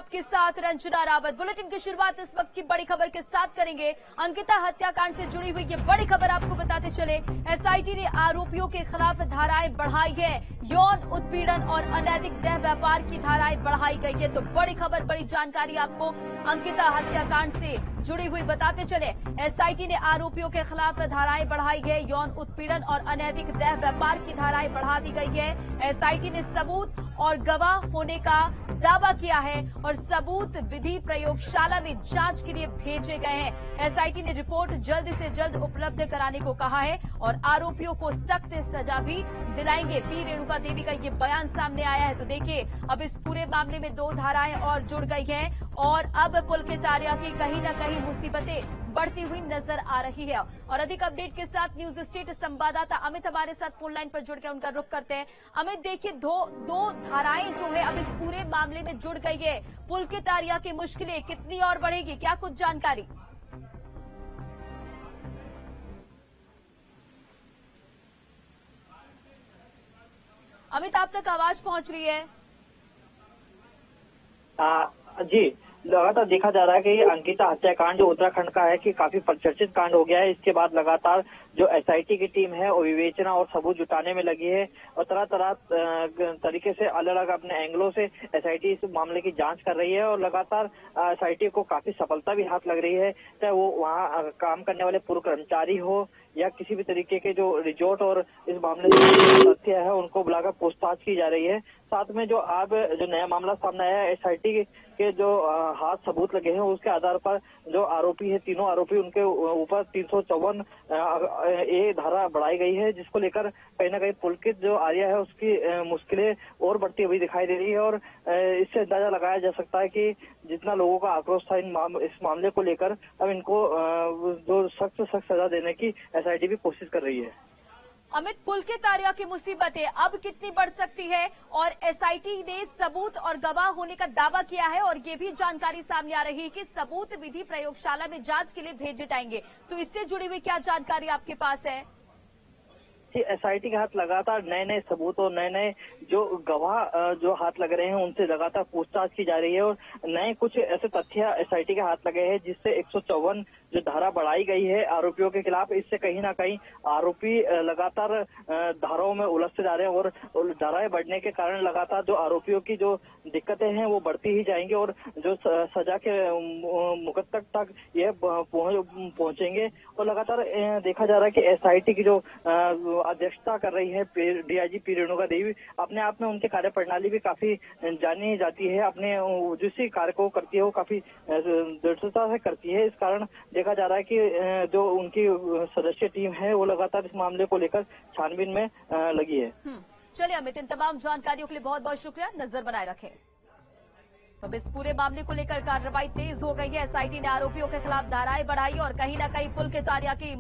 आपके साथ रंजना रावत। बुलेटिन की शुरुआत इस वक्त की बड़ी खबर के साथ करेंगे। अंकिता हत्याकांड से जुड़ी हुई ये बड़ी खबर आपको बताते चले। एसआईटी ने आरोपियों के खिलाफ धाराएं बढ़ाई है। यौन उत्पीड़न और अनैतिक देह व्यापार की धाराएं बढ़ाई गई है। तो बड़ी खबर, बड़ी जानकारी आपको अंकिता हत्याकांड से जुड़ी हुई बताते चले। एसआईटी ने आरोपियों के खिलाफ धाराएं बढ़ाई है। यौन उत्पीड़न और अनैतिक देह व्यापार की धाराएं बढ़ा दी गई है। एसआईटी ने सबूत और गवाह होने का दावा किया है और सबूत विधि प्रयोगशाला में जांच के लिए भेजे गए हैं। एसआईटी ने रिपोर्ट जल्द से जल्द उपलब्ध कराने को कहा है और आरोपियों को सख्त सजा भी दिलाएंगे। पी रेणुका देवी का ये बयान सामने आया है। तो देखिए, अब इस पूरे मामले में 2 धाराएं और जुड़ गई हैं और अब पुलकित आर्या की कहीं न कहीं मुसीबतें बढ़ती हुई नजर आ रही है। और अधिक अपडेट के साथ न्यूज स्टेट संवाददाता अमित हमारे साथ फोन लाइन पर जुड़ के उनका रुख करते हैं। अमित, देखिए, दो धाराएं जो है अब इस पूरे मामले में जुड़ गई है। पुलकित आर्या की मुश्किलें कितनी और बढ़ेगी, क्या कुछ जानकारी? अमित, आप तक आवाज पहुंच रही है? जी, लगातार देखा जा रहा है कि अंकिता हत्याकांड जो उत्तराखंड का है कि काफी प्रचर्चित कांड हो गया है। इसके बाद लगातार जो एसआईटी की टीम है वो विवेचना और सबूत जुटाने में लगी है और तरह तरह तरीके से अलग अलग अपने एंगलों से एसआईटी इस मामले की जांच कर रही है और लगातार एसआईटी को काफी सफलता भी हाथ लग रही है। चाहे वो वहाँ काम करने वाले पूर्व कर्मचारी हो या किसी भी तरीके के जो रिजॉर्ट और इस मामले में तथ्य है उनको बुलाकर पूछताछ की जा रही है। साथ में जो अब जो नया मामला सामने आया है, एसआईटी के जो हाथ सबूत लगे हैं उसके आधार पर जो आरोपी है, तीनों आरोपी, उनके ऊपर 354 ए धारा बढ़ाई गई है, जिसको लेकर कहीं ना कहीं पुलकित जो आर्या है उसकी मुश्किलें और बढ़ती हुई दिखाई दे रही है। और इससे अंदाजा लगाया जा सकता है कि जितना लोगों का आक्रोश था इस मामले को लेकर, अब इनको जो सख्त सजा देने की एसआईटी भी कोशिश कर रही है। अमित, पुलकित आर्या की मुसीबतें अब कितनी बढ़ सकती है? और एसआईटी ने सबूत और गवाह होने का दावा किया है और ये भी जानकारी सामने आ रही है कि सबूत विधि प्रयोगशाला में जांच के लिए भेजे जाएंगे। तो इससे जुड़ी हुई क्या जानकारी आपके पास है? एसआईटी के हाथ लगातार नए नए सबूत और नए नए जो गवाह जो हाथ लग रहे हैं उनसे लगातार पूछताछ की जा रही है और नए कुछ ऐसे तथ्य एसआईटी के हाथ लगे हैं जिससे 154 जो धारा बढ़ाई गई है आरोपियों के खिलाफ। इससे कहीं ना कहीं आरोपी लगातार धाराओं में उलझते जा रहे हैं और धाराएं बढ़ने के कारण लगातार जो आरोपियों की जो दिक्कतें हैं वो बढ़ती ही जाएंगी और जो सजा के मुकद तक यह पहुंचेंगे। और लगातार देखा जा रहा है कि एसआईटी की जो अध्यक्षता कर रही है डीआईजी पी रेणुका देवी, अपने आप में उनकी कार्यप्रणाली भी काफी जानी जाती है। अपने जिस कार्य को करती है वो काफी दृढ़ता से करती है। इस कारण देखा जा रहा है कि जो उनकी सदस्य टीम है वो लगातार इस मामले को लेकर छानबीन में लगी है। चलिए अमित, इन तमाम जानकारियों के लिए बहुत बहुत शुक्रिया। नजर बनाए रखें। तो इस पूरे मामले को लेकर कार्रवाई तेज हो गई है। एसआईटी ने आरोपियों के खिलाफ धाराएं बढ़ाई और कहीं न कहीं पुलकित आर्या की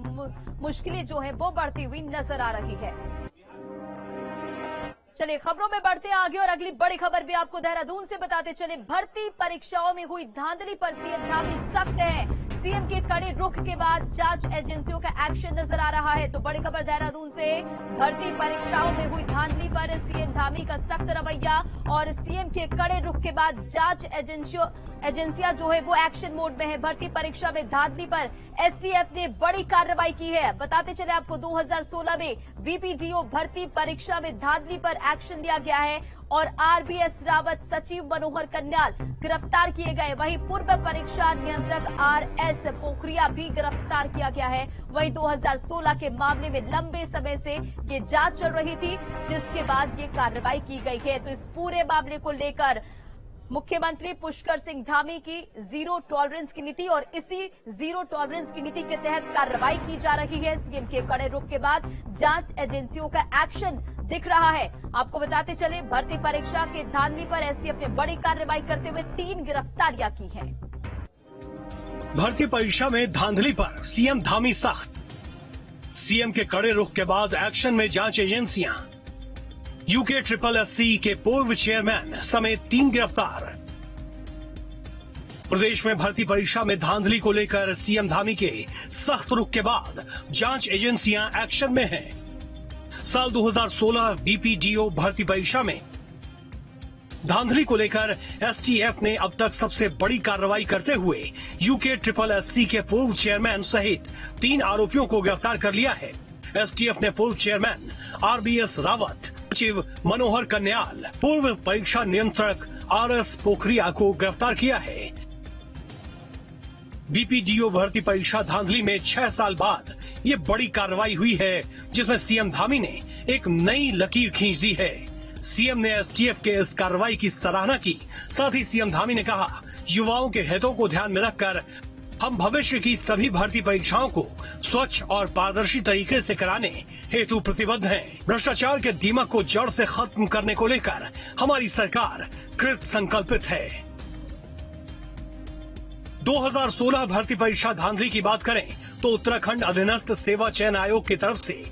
मुश्किलें जो है वो बढ़ती हुई नजर आ रही है। चलिए खबरों में बढ़ते हैं आगे और अगली बड़ी खबर भी आपको देहरादून से बताते चले। भर्ती परीक्षाओं में हुई धांधली पर सीएम धामी सख्त है। सीएम के कड़े रुख के बाद जांच एजेंसियों का एक्शन नजर आ रहा है। तो बड़ी खबर देहरादून से, भर्ती परीक्षाओं में हुई धांधली पर सीएम धामी का सख्त रवैया और सीएम के कड़े रुख के बाद जांच एजेंसियां जो है वो एक्शन मोड में है। भर्ती परीक्षा में धांधली पर एसटीएफ ने बड़ी कार्रवाई की है। बताते चले आपको, 2016 में बीपीडीओ भर्ती परीक्षा में धांधली पर एक्शन लिया गया है और आरबीएस रावत, सचिव मनोहर कन्याल गिरफ्तार किए गए। वहीं पूर्व परीक्षा नियंत्रक आरएस पोखरिया भी गिरफ्तार किया गया है। वहीं 2016 के मामले में लंबे समय से ये जांच चल रही थी, जिसके बाद ये कार्रवाई की गई है। तो इस पूरे मामले को लेकर मुख्यमंत्री पुष्कर सिंह धामी की जीरो टॉलरेंस की नीति और इसी जीरो टॉलरेंस की नीति के तहत कार्रवाई की जा रही है। सीएम के कड़े रुख के बाद जांच एजेंसियों का एक्शन दिख रहा है। आपको बताते चले, भर्ती परीक्षा के धांधली पर एसटीएफ ने बड़ी कार्रवाई करते हुए 3 गिरफ्तारियां की हैं। भर्ती परीक्षा में धांधली पर सीएम धामी सख्त। सीएम के कड़े रुख के बाद एक्शन में जांच एजेंसियां। UKSSC के पूर्व चेयरमैन समेत 3 गिरफ्तार। प्रदेश में भर्ती परीक्षा में धांधली को लेकर सीएम धामी के सख्त रुख के बाद जांच एजेंसियां एक्शन में हैं। साल 2016 बीपीडीओ भर्ती परीक्षा में धांधली को लेकर एसटीएफ ने अब तक सबसे बड़ी कार्रवाई करते हुए UKSSC के पूर्व चेयरमैन सहित 3 आरोपियों को गिरफ्तार कर लिया है। एसटीएफ ने पूर्व चेयरमैन RBS रावत, सचिव मनोहर कन्याल, पूर्व परीक्षा नियंत्रक RS पोखरिया को गिरफ्तार किया है। BPDO भर्ती परीक्षा धांधली में 6 साल बाद ये बड़ी कार्रवाई हुई है, जिसमें सीएम धामी ने एक नई लकीर खींच दी है। सीएम ने एसटीएफ के इस कार्रवाई की सराहना की। साथ ही सीएम धामी ने कहा, युवाओं के हितों को ध्यान में रखकर हम भविष्य की सभी भर्ती परीक्षाओं को स्वच्छ और पारदर्शी तरीके से कराने हेतु प्रतिबद्ध हैं। भ्रष्टाचार के दीमक को जड़ से खत्म करने को लेकर हमारी सरकार कृत संकल्पित है। 2016 भर्ती परीक्षा धांधली की बात करें तो उत्तराखंड अधीनस्थ सेवा चयन आयोग की तरफ से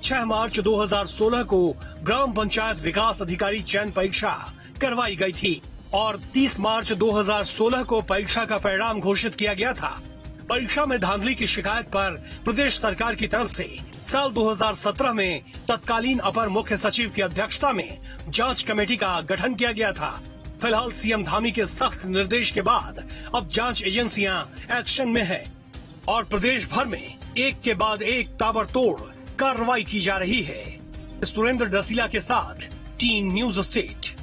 6 मार्च 2016 को ग्राम पंचायत विकास अधिकारी चयन परीक्षा करवाई गई थी और 30 मार्च 2016 को परीक्षा का परिणाम घोषित किया गया था। परीक्षा में धांधली की शिकायत पर प्रदेश सरकार की तरफ से साल 2017 में तत्कालीन अपर मुख्य सचिव की अध्यक्षता में जांच कमेटी का गठन किया गया था। फिलहाल सीएम धामी के सख्त निर्देश के बाद अब जांच एजेंसियां एक्शन में है और प्रदेश भर में एक के बाद एक ताबड़तोड़ कार्रवाई की जा रही है। सुरेंद्र डसीला के साथ टीन न्यूज स्टेट।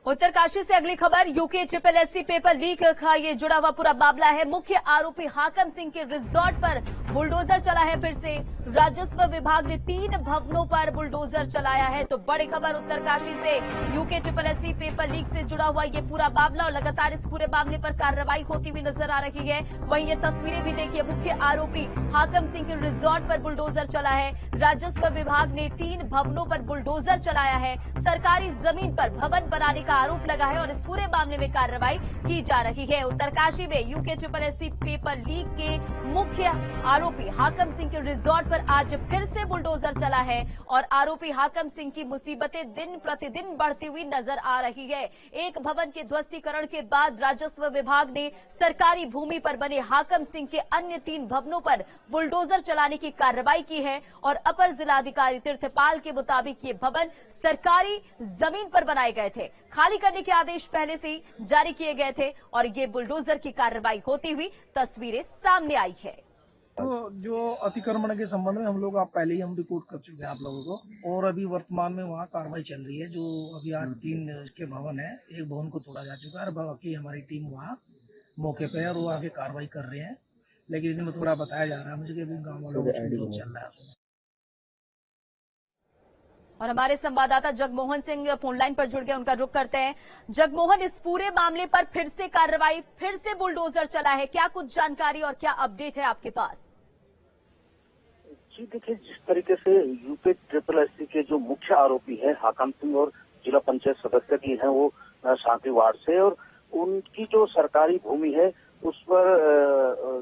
उत्तरकाशी से अगली खबर, UKSSC पेपर लीक का ये जुड़ा हुआ पूरा मामला है। मुख्य आरोपी हाकम सिंह के रिजॉर्ट पर बुलडोजर चला है। फिर से राजस्व विभाग ने 3 भवनों पर बुलडोजर चलाया है। तो बड़ी खबर उत्तरकाशी से, UKSSC पेपर लीक से जुड़ा हुआ ये पूरा मामला और लगातार इस पूरे मामले पर कार्रवाई होती हुई नजर आ रही है। वहीं ये तस्वीरें भी देखिए, मुख्य आरोपी हाकम सिंह के रिजॉर्ट पर बुलडोजर चला है। राजस्व विभाग ने 3 भवनों पर बुलडोजर चलाया है। सरकारी जमीन पर भवन बनाने का आरोप लगा है और इस पूरे मामले में कार्रवाई की जा रही है। उत्तरकाशी में UKSSC पेपर लीक के मुख्य आरोपी हाकम सिंह के रिजॉर्ट पर आज फिर से बुलडोजर चला है और आरोपी हाकम सिंह की मुसीबतें दिन प्रतिदिन बढ़ती हुई नजर आ रही है। एक भवन के ध्वस्तीकरण के बाद राजस्व विभाग ने सरकारी भूमि पर बने हाकम सिंह के अन्य 3 भवनों पर बुलडोजर चलाने की कार्रवाई की है और अपर जिलाधिकारी तीर्थपाल के मुताबिक ये भवन सरकारी जमीन पर बनाए गए थे। खाली करने के आदेश पहले से ही जारी किए गए थे और ये बुलडोजर की कार्रवाई होती हुई तस्वीरें सामने आई है। तो जो अतिक्रमण के संबंध में हम लोग पहले ही हम रिपोर्ट कर चुके हैं आप लोगों को और अभी वर्तमान में वहाँ कार्रवाई चल रही है। जो अभी आज 3 के भवन है, एक भवन को तोड़ा जा चुका है और बाकी हमारी टीम वहाँ मौके पे है और वो आगे कार्रवाई कर रहे हैं। लेकिन इसमें थोड़ा बताया जा रहा है मुझे कि अभी गाँव वालों को चल रहा है। और हमारे संवाददाता जगमोहन सिंह फोन लाइन पर जुड़ गए, उनका रुख करते हैं। जगमोहन, इस पूरे मामले पर फिर से कार्रवाई, फिर से बुलडोजर चला है, क्या कुछ जानकारी और क्या अपडेट है आपके पास? जी देखिए, जिस तरीके से UKSSC के जो मुख्य आरोपी है हाकम सिंह और जिला पंचायत सदस्य की है वो शांति वार्ड से, और उनकी जो सरकारी भूमि है उस पर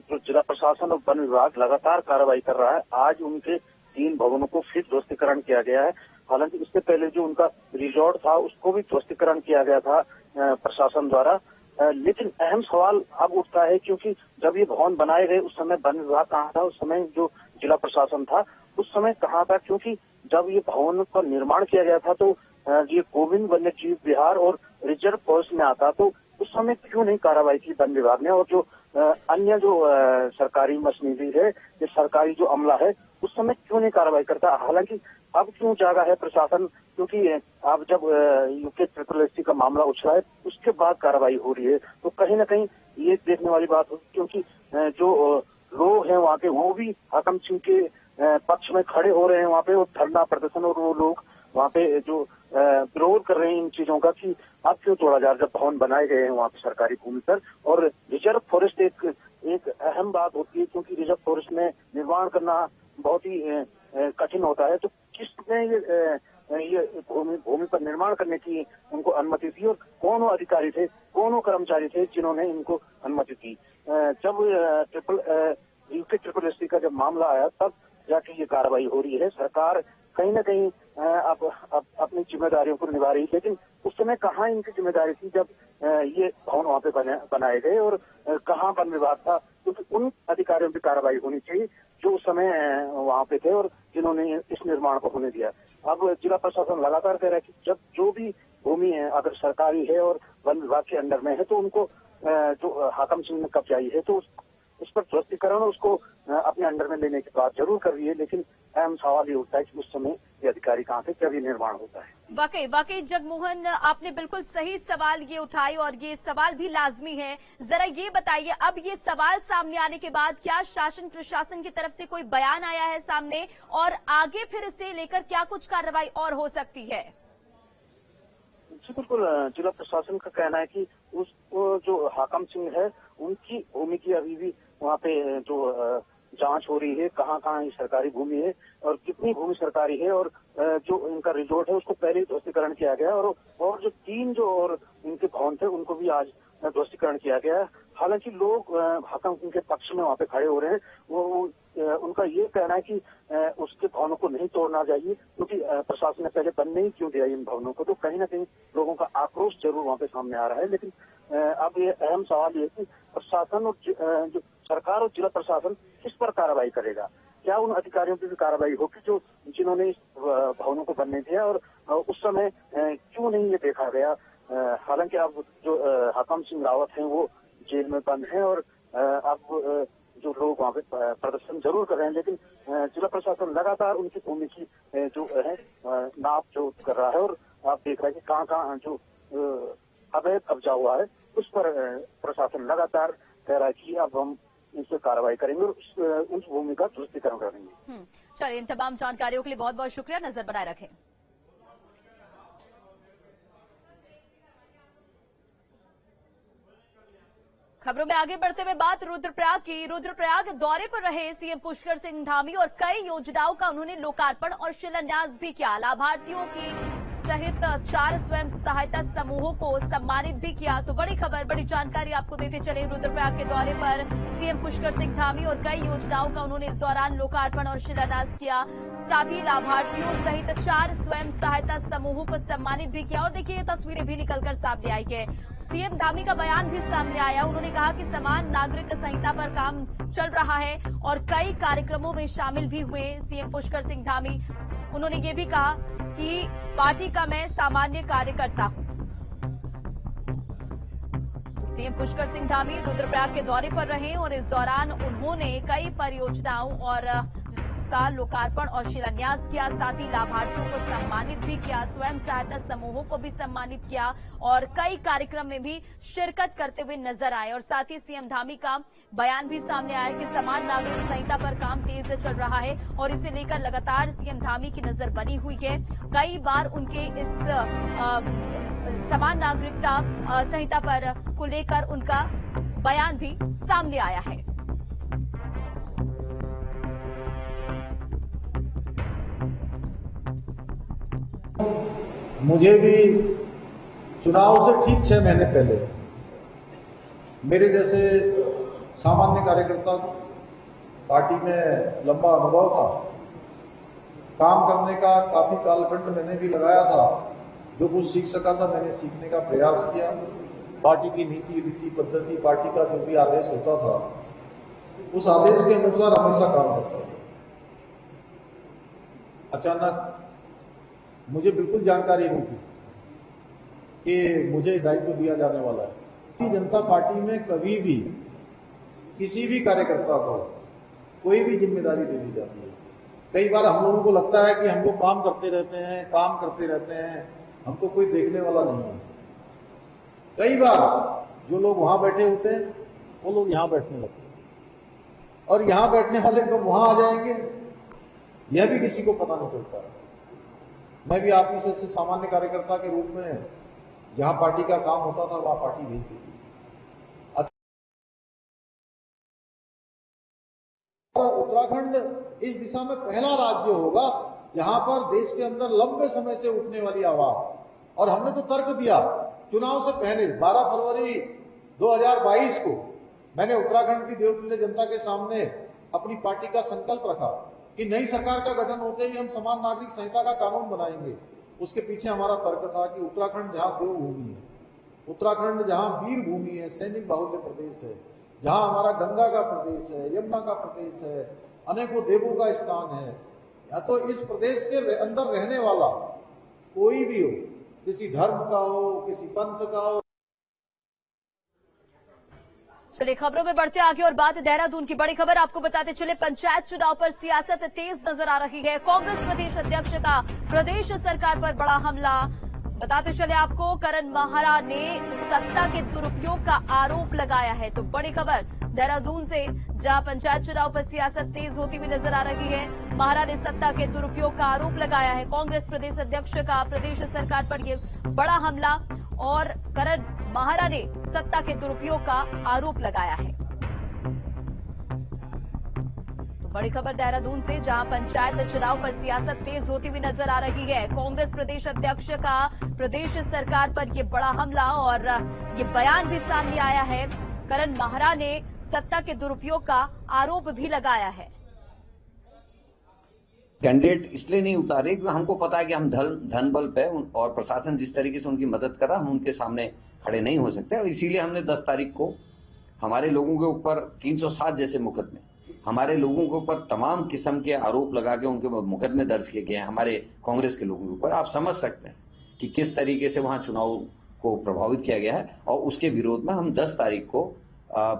जो जिला प्रशासन और वन विभाग लगातार कार्रवाई कर रहा है। आज उनके 3 भवनों को फिर ध्वस्तीकरण किया गया है। हालांकि इससे पहले जो उनका रिजॉर्ट था उसको भी ध्वस्तीकरण किया गया था प्रशासन द्वारा। लेकिन अहम सवाल अब उठता है, क्योंकि जब ये भवन बनाए गए उस समय वन विभाग कहाँ था, उस समय जो जिला प्रशासन था उस समय कहाँ था? क्योंकि जब ये भवन का निर्माण किया गया था तो ये गोविंद वन्य जीव विहार और रिजर्व फॉरेस्ट में आता, तो उस समय क्यों नहीं कार्रवाई की वन विभाग ने? और जो अन्य जो सरकारी मशीनरी है, ये सरकारी जो अमला है, उस समय क्यों नहीं कार्रवाई करता? हालांकि अब क्यों जागा है प्रशासन? क्योंकि अब जब UKSSC का मामला उछला है उसके बाद कार्रवाई हो रही है, तो कहीं ना कहीं ये देखने वाली बात होगी, क्योंकि जो लोग हैं वहाँ के वो भी हाकम सिंह के पक्ष में खड़े हो रहे हैं वहाँ पे, और धरना प्रदर्शन और वो लोग वहाँ पे जो विरोध कर रहे हैं इन चीजों का कि अब क्यों तोड़ा जा रहा है, जब भवन बनाए गए हैं वहाँ पे सरकारी भूमि पर। और रिजर्व फॉरेस्ट एक अहम बात होती है, क्योंकि रिजर्व फॉरेस्ट में निर्माण करना बहुत ही कठिन होता है। तो किसने ये भूमि पर निर्माण करने की उनको अनुमति दी और कौन अधिकारी थे, कौन कर्मचारी थे जिन्होंने इनको अनुमति दी? जब UKSSC का जब मामला आया तब जाके ये कार्रवाई हो रही है। सरकार कहीं ना कहीं अब अपनी जिम्मेदारियों को निभा रही है, लेकिन उस समय कहाँ इनकी जिम्मेदारी थी जब ये भवन वहाँ पे बनाए गए, और कहाँ वन विभाग था? क्योंकि उन अधिकारियों की कार्रवाई होनी चाहिए जो उस समय वहां पे थे और जिन्होंने इस निर्माण को होने दिया। अब जिला प्रशासन लगातार कह रहा है कि जब जो भी भूमि है अगर सरकारी है और वन विभाग के अंडर में है तो उनको जो हाकम सिंह ने कब्जाई है तो उस पर ध्वस्तीकरण उसको अपने अंडर में लेने की बात जरूर कर रही है, लेकिन अहम सवाल ये उठता है कि उस समय ये अधिकारी कहाँ थे जब ये निर्माण होता है। वाकई जगमोहन, आपने बिल्कुल सही सवाल ये उठाए और ये सवाल भी लाजमी है। जरा ये बताइए, अब ये सवाल सामने आने के बाद क्या शासन प्रशासन की तरफ से कोई बयान आया है सामने, और आगे फिर इसे लेकर क्या कुछ कार्रवाई और हो सकती है? जी बिल्कुल, जिला प्रशासन का कहना है कि जो हाकम सिंह है उनकी भूमि की अभी भी वहाँ पे जो जांच हो रही है, कहाँ कहाँ ये सरकारी भूमि है और कितनी भूमि सरकारी है, और जो इनका रिजोर्ट है उसको पहले ही ध्वस्तीकरण किया गया और जो 3 जो और इनके भवन थे उनको भी आज ध्वस्तीकरण किया गया। हालांकि लोग हाकम सिंह के पक्ष में वहाँ पे खड़े हो रहे हैं। वो उनका ये कहना है कि उसके भवनों को नहीं तोड़ना चाहिए क्योंकि प्रशासन ने पहले बनने ही क्यों दिया इन भवनों को। तो कहीं ना कहीं लोगों का आक्रोश जरूर वहाँ पे सामने आ रहा है, लेकिन अब ये अहम सवाल ये है कि प्रशासन और जो सरकार और जिला प्रशासन किस पर कार्रवाई करेगा। क्या उन अधिकारियों की भी कार्रवाई होगी जो जिन्होंने इस भवनों को बनने दिया और उस समय क्यों नहीं ये देखा गया। हालांकि अब जो हाकम सिंह रावत हैं वो जेल में बंद हैं और अब जो लोग वहाँ पे प्रदर्शन जरूर कर रहे हैं, लेकिन जिला प्रशासन लगातार उनकी भूमि की जो है नाप जो कर रहा है और आप देख रहे हैं कि कहाँ कहाँ जो अवैध कब्जा हुआ है उस पर प्रशासन लगातार कह रहा है कि अब हम इस पर कार्रवाई करेंगे और उस भूमि का ध्वस्तीकरण करेंगे। चलिए, इन तमाम जानकारियों के लिए बहुत बहुत शुक्रिया। नजर बनाए रखें। खबरों में आगे बढ़ते हुए बात रुद्रप्रयाग की। रुद्रप्रयाग दौरे पर रहे सीएम पुष्कर सिंह धामी और कई योजनाओं का उन्होंने लोकार्पण और शिलान्यास भी किया। लाभार्थियों की सहित 4 स्वयं सहायता समूहों को सम्मानित भी किया। तो बड़ी खबर, बड़ी जानकारी आपको देते चले। रुद्रप्रयाग के दौरे पर सीएम पुष्कर सिंह धामी और कई योजनाओं का उन्होंने इस दौरान लोकार्पण और शिलान्यास किया। साथ ही लाभार्थियों सहित 4 स्वयं सहायता समूहों को सम्मानित भी किया। और देखिए, ये तस्वीरें भी निकलकर सामने आई है। सीएम धामी का बयान भी सामने आया। उन्होंने कहा कि समान नागरिक संहिता पर काम चल रहा है और कई कार्यक्रमों में शामिल भी हुए सीएम पुष्कर सिंह धामी। उन्होंने ये भी कहा कि पार्टी का मैं सामान्य कार्यकर्ता हूं। सीएम पुष्कर सिंह धामी रुद्रप्रयाग के दौरे पर रहे और इस दौरान उन्होंने कई परियोजनाओं और का लोकार्पण और शिलान्यास किया। साथ ही लाभार्थियों को सम्मानित भी किया, स्वयं सहायता समूहों को भी सम्मानित किया और कई कार्यक्रम में भी शिरकत करते हुए नजर आए। और साथ ही सीएम धामी का बयान भी सामने आया कि समान नागरिक संहिता पर काम तेज से चल रहा है और इसे लेकर लगातार सीएम धामी की नजर बनी हुई है। कई बार उनके इस समान नागरिकता संहिता पर को लेकर उनका बयान भी सामने आया है। मुझे भी चुनाव से ठीक 6 महीने पहले मेरे जैसे सामान्य कार्यकर्ता पार्टी में लंबा अनुभव था, काम करने का काफी कालखंड मैंने भी लगाया था। जो कुछ सीख सका था मैंने सीखने का प्रयास किया। पार्टी की नीति रीति पद्धति, पार्टी का जो भी आदेश होता था उस आदेश के अनुसार हमेशा काम करता था। अचानक मुझे बिल्कुल जानकारी नहीं थी कि मुझे दायित्व दिया जाने वाला है। भारतीय जनता पार्टी में कभी भी किसी भी कार्यकर्ता को कोई भी जिम्मेदारी दे दी जाती है। कई बार हम लोगों को लगता है कि हम लोग काम करते रहते हैं, हमको कोई देखने वाला नहीं है। कई बार जो लोग वहां बैठे होते हैं वो लोग यहां बैठने लगते हैं और यहां बैठने वाले कब वहां आ जाएंगे यह भी किसी को पता नहीं चलता। मैं भी आप ही से सामान्य कार्यकर्ता के रूप में जहां पार्टी का काम होता था वहां पार्टी भेज देती थी। उत्तराखंड इस दिशा में पहला राज्य होगा जहां पर देश के अंदर लंबे समय से उठने वाली आवाज, और हमने तो तर्क दिया चुनाव से पहले 12 फरवरी 2022 को मैंने उत्तराखंड की देवतुल्य जनता के सामने अपनी पार्टी का संकल्प रखा कि नई सरकार का गठन होते ही हम समान नागरिक संहिता का कानून बनाएंगे। उसके पीछे हमारा तर्क था कि उत्तराखंड जहां देवभूमि है, उत्तराखंड जहां वीर भूमि है, सैनिक बाहुल्य प्रदेश है, जहां हमारा गंगा का प्रदेश है, यमुना का प्रदेश है, अनेकों देवों का स्थान है, या तो इस प्रदेश के अंदर रहने वाला कोई भी हो, किसी धर्म का हो, किसी पंथ का हो। चलिए खबरों में बढ़ते आगे और बात देहरादून की बड़ी खबर आपको बताते चले। पंचायत चुनाव पर सियासत तेज नजर आ रही है। कांग्रेस प्रदेश अध्यक्ष का प्रदेश सरकार पर बड़ा हमला। बताते चले आपको, करण माहरा ने सत्ता के दुरुपयोग का आरोप लगाया है। तो बड़ी खबर देहरादून से, जहां पंचायत चुनाव पर सियासत तेज होती हुई नजर आ रही है। माहरा ने सत्ता के दुरुपयोग का आरोप लगाया है। कांग्रेस प्रदेश अध्यक्ष का प्रदेश सरकार पर यह बड़ा हमला और करण माहरा ने सत्ता के दुरुपयोग का आरोप लगाया है। तो बड़ी खबर देहरादून से, जहां पंचायत चुनाव पर सियासत तेज होती हुई नजर आ रही है। कांग्रेस प्रदेश अध्यक्ष का प्रदेश सरकार पर यह बड़ा हमला और ये बयान भी सामने आया है। करण माहरा ने सत्ता के दुरुपयोग का आरोप भी लगाया है। कैंडिडेट इसलिए नहीं उतारे क्योंकि हमको पता है कि हम धन बल पे और प्रशासन जिस तरीके से उनकी मदद कर रहा, हम उनके सामने खड़े नहीं हो सकते। और इसीलिए हमने 10 तारीख को हमारे लोगों के ऊपर 307 जैसे मुकदमे, हमारे लोगों के ऊपर तमाम किस्म के आरोप लगा के उनके मुकदमे दर्ज किए गए हैं हमारे कांग्रेस के लोगों के ऊपर। आप समझ सकते हैं कि किस तरीके से वहां चुनाव को प्रभावित किया गया है। और उसके विरोध में हम 10 तारीख को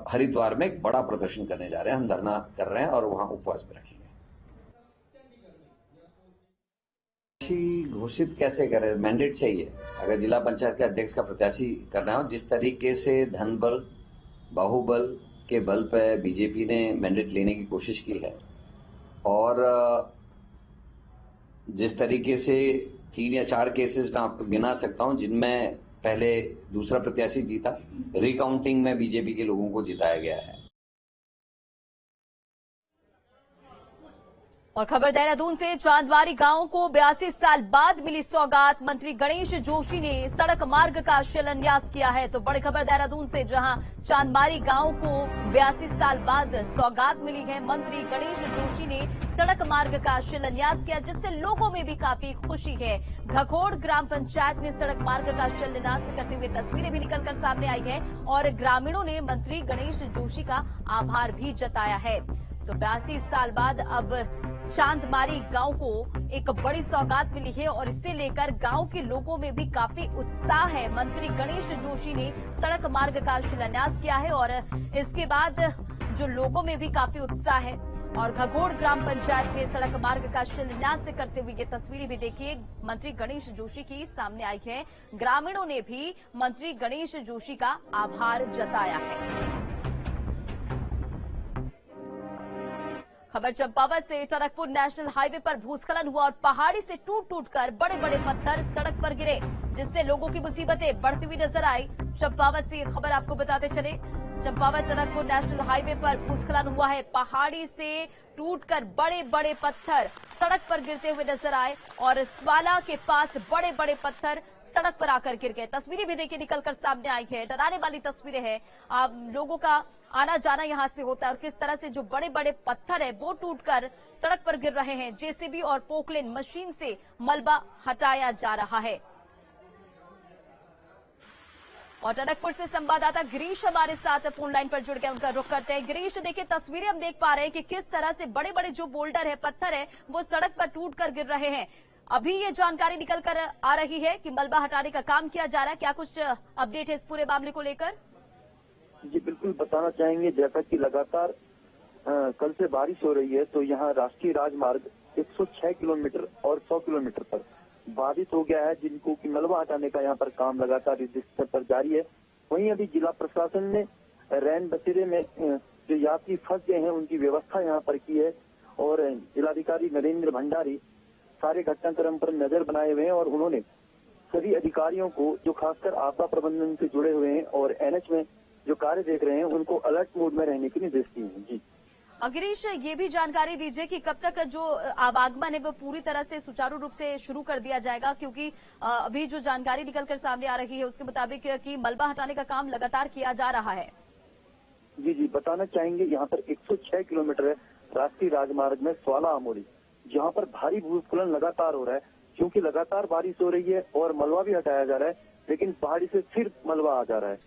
हरिद्वार में एक बड़ा प्रदर्शन करने जा रहे हैं। हम धरना कर रहे हैं और वहां उपवास भी रखेंगे। घोषित कैसे करें? मैंडेट चाहिए। अगर जिला पंचायत के अध्यक्ष का प्रत्याशी करना हो, जिस तरीके से धन बल बाहुबल के बल पर बीजेपी ने मैंडेट लेने की कोशिश की है और जिस तरीके से 3 या 4 केसेस मैं आपको गिना सकता हूं जिनमें पहले दूसरा प्रत्याशी जीता, रिकाउंटिंग में बीजेपी के लोगों को जिताया गया है। और खबर देहरादून से, चांदवारी गांव को 82 साल बाद मिली सौगात। मंत्री गणेश जोशी ने सड़क मार्ग का शिलान्यास किया है। तो बड़ी खबर देहरादून से, जहां चांदवारी गांव को 82 साल बाद सौगात मिली है। मंत्री गणेश जोशी ने सड़क मार्ग का शिलान्यास किया, जिससे लोगों में भी काफी खुशी है। घखोड़ ग्राम पंचायत में सड़क मार्ग का शिलान्यास करते हुए तस्वीरें भी निकलकर सामने आई है और ग्रामीणों ने मंत्री गणेश जोशी का आभार भी जताया है। तो 82 साल बाद अब चांदमारी गांव को एक बड़ी सौगात मिली है और इसे लेकर गांव के लोगों में भी काफी उत्साह है। मंत्री गणेश जोशी ने सड़क मार्ग का शिलान्यास किया है और इसके बाद जो लोगों में भी काफी उत्साह है। और घघोड़ ग्राम पंचायत में सड़क मार्ग का शिलान्यास करते हुए ये तस्वीरें भी देखिए मंत्री गणेश जोशी की सामने आई है। ग्रामीणों ने भी मंत्री गणेश जोशी का आभार जताया है। खबर चंपावत से, टनकपुर नेशनल हाईवे पर भूस्खलन हुआ और पहाड़ी से टूट कर बड़े बड़े पत्थर सड़क पर गिरे, जिससे लोगों की मुसीबतें बढ़ती हुई नजर आई। चंपावत से खबर आपको बताते चले, चंपावत टनकपुर नेशनल हाईवे पर भूस्खलन हुआ है। पहाड़ी से टूटकर बड़े बड़े पत्थर सड़क पर गिरते हुए नजर आए और स्वाला के पास बड़े बड़े पत्थर सड़क पर आकर गिर गए। तस्वीरें भी देखिए निकलकर सामने आई है, डराने वाली तस्वीरें हैं। लोगों का आना जाना यहां से होता है और किस तरह से जो बड़े बड़े पत्थर है वो टूटकर सड़क पर गिर रहे हैं। जेसीबी और पोकलेन मशीन से मलबा हटाया जा रहा है। और टनकपुर से संवाददाता गिरीश हमारे साथ फोन लाइन पर जुड़ गए, उनका रुख करते हैं। गिरीश, देखिए तस्वीरें हम देख पा रहे हैं कि किस तरह से बड़े बड़े जो बोल्डर है, पत्थर है, वो सड़क पर टूटकर गिर रहे हैं। अभी ये जानकारी निकल कर आ रही है कि मलबा हटाने का काम किया जा रहा है। क्या कुछ अपडेट है इस पूरे मामले को लेकर? जी बिल्कुल बताना चाहेंगे, जैसा कि लगातार कल से बारिश हो रही है तो यहाँ राष्ट्रीय राजमार्ग 106 किलोमीटर और 100 किलोमीटर पर बाधित हो गया है, जिनको कि मलबा हटाने का यहाँ पर काम लगातार इस स्तर पर जारी है। वहीं अभी जिला प्रशासन ने रैन बसेरे में जो यात्री फंस गए हैं उनकी व्यवस्था यहाँ पर की है और जिलाधिकारी नरेंद्र भंडारी सारे घटनाक्रम पर नजर बनाए हुए हैं और उन्होंने सभी अधिकारियों को जो खासकर आपदा प्रबंधन से जुड़े हुए हैं और एनएच में जो कार्य देख रहे हैं उनको अलर्ट मोड में रहने के निर्देश दिए हैं। जी गिरीश, ये भी जानकारी दीजिए कि कब तक जो आवागमन है वो पूरी तरह से सुचारू रूप से शुरू कर दिया जाएगा, क्योंकि अभी जो जानकारी निकलकर सामने आ रही है उसके मुताबिक कि मलबा हटाने का काम लगातार किया जा रहा है। जी बताना चाहेंगे, यहाँ पर 106 किलोमीटर है राष्ट्रीय राजमार्ग में स्वाला अमोली, जहाँ पर भारी भूस्खलन लगातार हो रहा है क्योंकि लगातार बारिश हो रही है और मलबा भी हटाया जा रहा है, लेकिन पहाड़ी से फिर मलबा आ जा रहा है।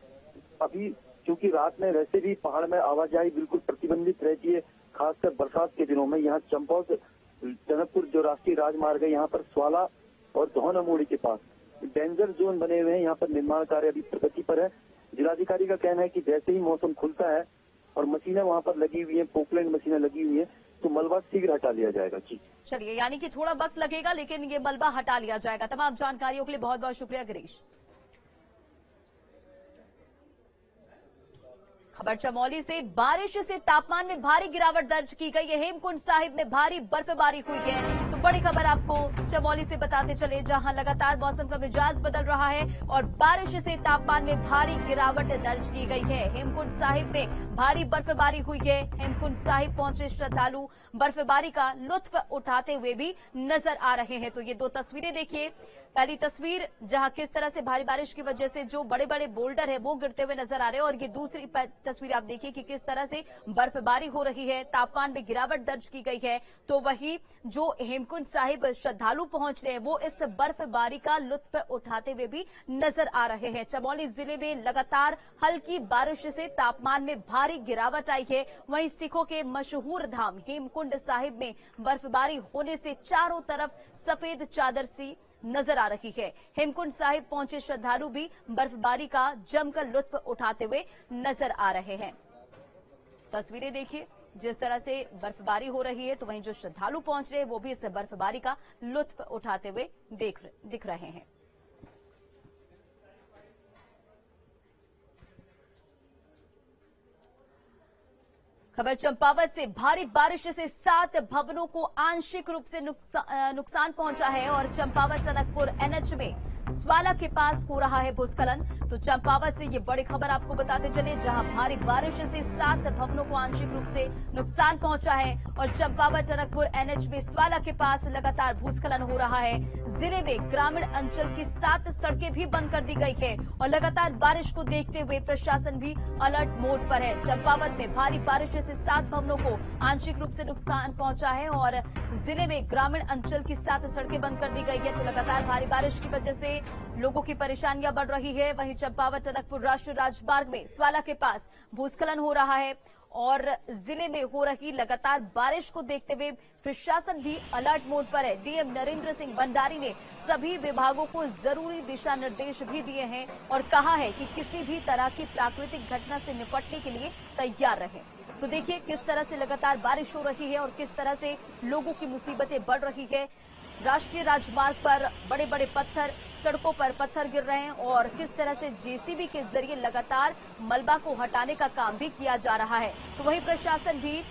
अभी क्योंकि रात में वैसे भी पहाड़ में आवाजाही बिल्कुल प्रतिबंधित रहती है, खासकर बरसात के दिनों में। यहाँ चंपावत टनकपुर जो राष्ट्रीय राजमार्ग है, यहाँ पर स्वाला और धौनामोड़ी के पास डेंजर जोन बने हुए हैं। यहाँ पर निर्माण कार्य अभी प्रगति पर है। जिलाधिकारी का कहना है कि जैसे ही मौसम खुलता है और मशीनें वहाँ पर लगी हुई है, पोकलैंड मशीनें लगी हुई है, तो मलबा शीघ्र हटा लिया जाएगा। जी चलिए, यानी कि थोड़ा वक्त लगेगा लेकिन ये मलबा हटा लिया जाएगा। तमाम जानकारियों के लिए बहुत बहुत शुक्रिया गिरीश। खबर चमोली से, बारिश से तापमान में भारी गिरावट दर्ज की गई है। हेमकुंड साहिब में भारी बर्फबारी हुई है। तो बड़ी खबर आपको चमोली से बताते चले, जहां लगातार मौसम का मिजाज बदल रहा है और बारिश से तापमान में भारी गिरावट दर्ज की गई है। हेमकुंड साहिब में भारी बर्फबारी हुई है। हेमकुंड साहिब पहुंचे श्रद्धालु बर्फबारी का लुत्फ उठाते हुए भी नजर आ रहे हैं। तो ये दो तस्वीरें देखिए। पहली तस्वीर जहां किस तरह से भारी बारिश की वजह से जो बड़े बड़े बोल्डर है वो गिरते हुए नजर आ रहे हैं, और ये दूसरी तस्वीर आप देखिए कि किस तरह से बर्फबारी हो रही है, तापमान में गिरावट दर्ज की गई है। तो वही जो हेमकुंड साहिब श्रद्धालु पहुंच रहे हैं वो इस बर्फबारी का लुत्फ उठाते हुए भी नजर आ रहे हैं। चमोली जिले में लगातार हल्की बारिश से तापमान में भारी गिरावट आई है। वहीं सिखों के मशहूर धाम हेमकुंड साहिब में बर्फबारी होने से चारों तरफ सफेद चादर सी नजर आ रही है। हेमकुंड साहिब पहुंचे श्रद्धालु भी बर्फबारी का जमकर लुत्फ उठाते हुए नजर आ रहे हैं। तस्वीरें देखिए, जिस तरह से बर्फबारी हो रही है, तो वहीं जो श्रद्धालु पहुंच रहे हैं वो भी इस बर्फबारी का लुत्फ उठाते हुए दिख रहे हैं। खबर चंपावत से, भारी बारिश से 7 भवनों को आंशिक रूप से नुकसान पहुंचा है और चंपावत टनकपुर एनएच में स्वाला के पास हो रहा है भूस्खलन। तो चंपावत से ये बड़ी खबर आपको बताते चले, जहां भारी बारिश से 7 भवनों को आंशिक रूप से नुकसान पहुंचा है और चंपावत टनकपुर एनएच में स्वाला के पास लगातार भूस्खलन हो रहा है। जिले में ग्रामीण अंचल की 7 सड़कें भी बंद कर दी गई है और लगातार बारिश को देखते हुए प्रशासन भी अलर्ट मोड पर है। चंपावत में भारी बारिश से 7 भवनों को आंशिक रूप से नुकसान पहुंचा है और जिले में ग्रामीण अंचल की 7 सड़कें बंद कर दी गई है। तो लगातार भारी बारिश की वजह से लोगों की परेशानियां बढ़ रही है। वहीं चंपावत टनकपुर राष्ट्रीय राजमार्ग में स्वाला के पास भूस्खलन हो रहा है और जिले में हो रही लगातार बारिश को देखते हुए प्रशासन भी अलर्ट मोड पर है। डीएम नरेंद्र सिंह भंडारी ने सभी विभागों को जरूरी दिशा निर्देश भी दिए हैं और कहा है कि किसी भी तरह की प्राकृतिक घटना से निपटने के लिए तैयार रहें। तो देखिए किस तरह से लगातार बारिश हो रही है और किस तरह से लोगों की मुसीबतें बढ़ रही है। राष्ट्रीय राजमार्ग पर बड़े बड़े पत्थर, सड़कों पर पत्थर गिर रहे हैं और किस तरह से जेसीबी के जरिए लगातार मलबा को हटाने का काम भी किया जा रहा है। तो वही प्रशासन भी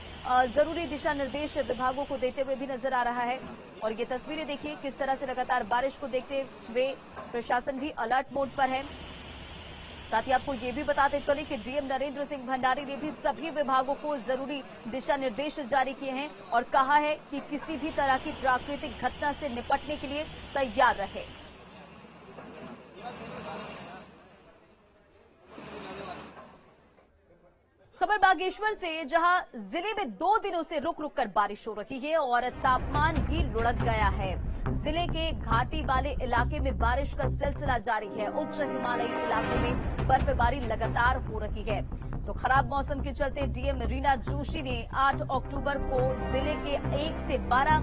जरूरी दिशा निर्देश विभागों को देते हुए भी नजर आ रहा है। और ये तस्वीरें देखिए किस तरह से लगातार बारिश को देखते हुए प्रशासन भी अलर्ट मोड पर है। साथ ही आपको ये भी बताते चले कि डीएम नरेंद्र सिंह भंडारी ने भी सभी विभागों को जरूरी दिशा निर्देश जारी किए हैं और कहा है कि किसी भी तरह की प्राकृतिक घटना से निपटने के लिए तैयार रहे। खबर बागेश्वर से, जहां जिले में 2 दिनों से रुक रुक कर बारिश हो रही है और तापमान भी लुढ़क गया है। जिले के घाटी वाले इलाके में बारिश का सिलसिला जारी है। उच्च हिमालयी इलाकों में बर्फबारी लगातार हो रही है। तो खराब मौसम के चलते डीएम रीना जोशी ने 8 अक्टूबर को जिले के 1 से 12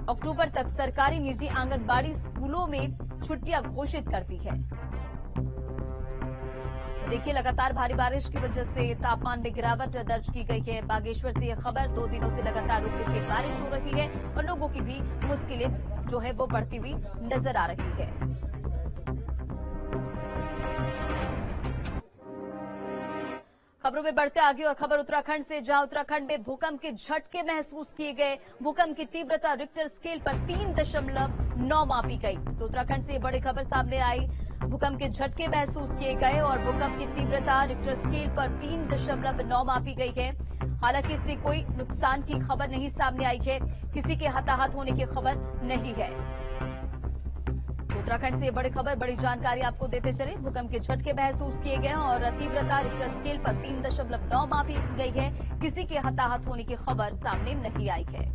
अक्टूबर तक सरकारी निजी आंगनबाड़ी स्कूलों में छुट्टियां घोषित कर दी है। देखिए लगातार भारी बारिश की वजह से तापमान में गिरावट दर्ज की गई है। बागेश्वर से यह खबर, 2 दिनों से लगातार रुक रुक के बारिश हो रही है और लोगों की भी मुश्किलें जो है वो बढ़ती हुई नजर आ रही है। खबरों में बढ़ते आगे और खबर उत्तराखंड से, जहां उत्तराखंड में भूकंप के झटके महसूस किए गए। भूकंप की तीव्रता रिक्टर स्केल पर 3.9 मापी गई। तो उत्तराखंड से बड़ी खबर सामने आई। भूकंप के झटके महसूस किए गए और भूकंप की तीव्रता रिक्टर स्केल पर 3.9 मापी गई है। हालांकि इससे कोई नुकसान की खबर नहीं सामने आई है। किसी के हताहत होने की खबर नहीं है। उत्तराखंड से बड़ी खबर, बड़ी जानकारी आपको देते चले। भूकंप के झटके महसूस किए गए और तीव्रता रिक्टर स्केल पर 3.9 मापी गई है। किसी के हताहत होने की खबर सामने नहीं आई है।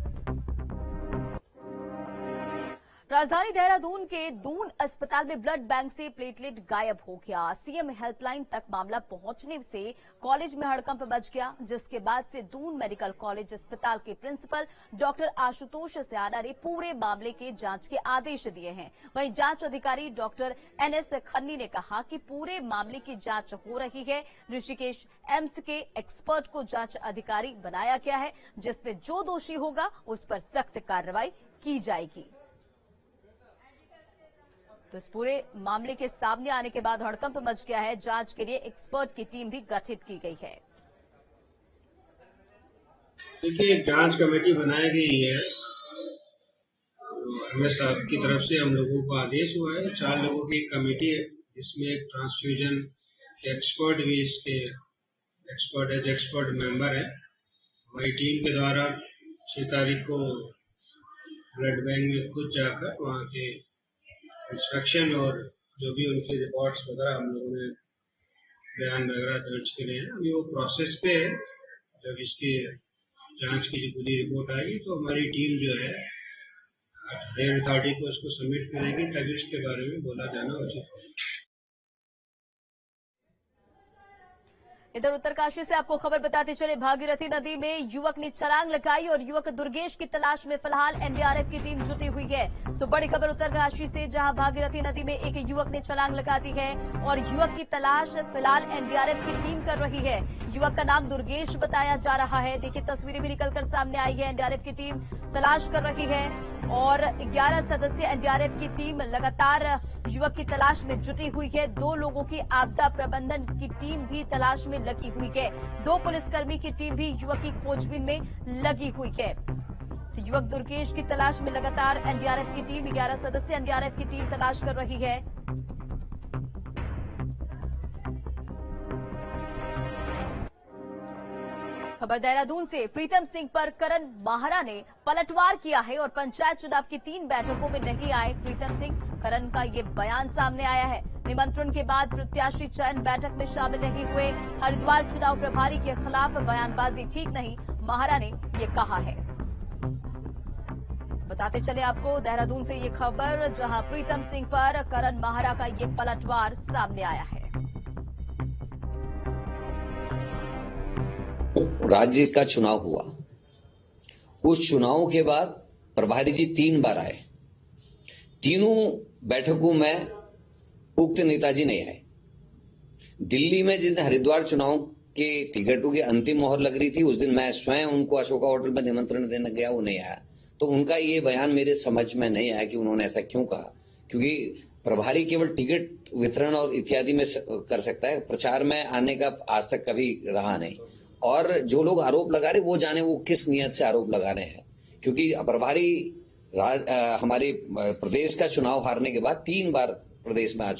राजधानी देहरादून के दून अस्पताल में ब्लड बैंक से प्लेटलेट गायब हो गया। सीएम हेल्पलाइन तक मामला पहुंचने से कॉलेज में हड़कंप मच गया, जिसके बाद से दून मेडिकल कॉलेज अस्पताल के प्रिंसिपल डॉक्टर आशुतोष स्याना ने पूरे मामले के जांच के आदेश दिए हैं। वहीं जांच अधिकारी डॉक्टर एनएस खन्नी ने कहा कि पूरे मामले की जांच हो रही है। ऋषिकेश एम्स के एक्सपर्ट को जांच अधिकारी बनाया गया है, जिसमें जो दोषी होगा उस पर सख्त कार्रवाई की जाएगी। तो इस पूरे मामले के सामने आने के बाद हड़कंप मच गया है। जांच के लिए एक्सपर्ट की टीम भी गठित की गई है। देखिए, एक जांच कमेटी बनाई गई है। हमें साहब की तरफ से हम लोगों को आदेश हुआ है। 4 लोगों की एक कमेटी है, जिसमें एक ट्रांसफ्यूजन एक्सपर्ट भी इसके एक्सपर्ट मेंबर है। हमारी टीम के द्वारा 6 तारीख को ब्लड बैंक में खुद जाकर वहाँ के इंस्पेक्शन और जो भी उनकी रिपोर्ट्स वगैरह हम लोगों ने बयान वगैरह दर्ज करे हैं। अभी वो प्रोसेस पे है। जब इसकी जांच की जो पूरी रिपोर्ट आएगी तो हमारी टीम जो है हेयर अथॉरिटी को इसको सबमिट करेगी, तभी इसके बारे में बोला जाना उचित है। इधर उत्तरकाशी से आपको खबर बताते चले, भागीरथी नदी में युवक ने छलांग लगाई और युवक दुर्गेश की तलाश में फिलहाल एनडीआरएफ की टीम जुटी हुई है। तो बड़ी खबर उत्तरकाशी से, जहां भागीरथी नदी में एक युवक ने छलांग लगा दी है और युवक की तलाश फिलहाल एनडीआरएफ की टीम कर रही है। युवक का नाम दुर्गेश बताया जा रहा है। देखिए, तस्वीरें भी निकलकर सामने आई है। एनडीआरएफ की टीम तलाश कर रही है और 11 सदस्यीय एनडीआरएफ की टीम लगातार युवक की तलाश में जुटी हुई है। 2 लोगों की आपदा प्रबंधन की टीम भी तलाश में लगी हुई है। 2 पुलिसकर्मी की टीम भी युवक की खोजबीन में लगी हुई है। तो युवक दुर्गेश की तलाश में लगातार एनडीआरएफ की टीम, 11 सदस्यीय एनडीआरएफ की टीम तलाश कर रही है। खबर देहरादून से, प्रीतम सिंह पर करण माहरा ने पलटवार किया है और पंचायत चुनाव की 3 बैठकों में नहीं आए प्रीतम सिंह। करण का ये बयान सामने आया है। निमंत्रण के बाद प्रत्याशी चयन बैठक में शामिल नहीं हुए। हरिद्वार चुनाव प्रभारी के खिलाफ बयानबाजी ठीक नहीं, माहरा ने ये कहा है। बताते चले आपको देहरादून से ये खबर, जहां प्रीतम सिंह पर करण माहरा का ये पलटवार सामने आया है। राज्य का चुनाव हुआ, उस चुनाव के बाद प्रभारी जी 3 बार आए। तीनों बैठकों में उक्त नेताजी नहीं आए। दिल्ली में जिस दिन हरिद्वार चुनाव के टिकटों की अंतिम मोहर लग रही थी, उस दिन मैं स्वयं उनको अशोका होटल में निमंत्रण देने गया, वो नहीं आया। तो उनका ये बयान मेरे समझ में नहीं आया कि उन्होंने ऐसा क्यों कहा, क्योंकि प्रभारी केवल टिकट वितरण और इत्यादि में कर सकता है, प्रचार में आने का आज तक कभी रहा नहीं। और जो लोग आरोप लगा रहे, वो जाने वो किस नियत से आरोप लगा रहे हैं, क्योंकि प्रभारी हमारे प्रदेश का चुनाव हारने के बाद 3 बार प्रदेश में आ चुके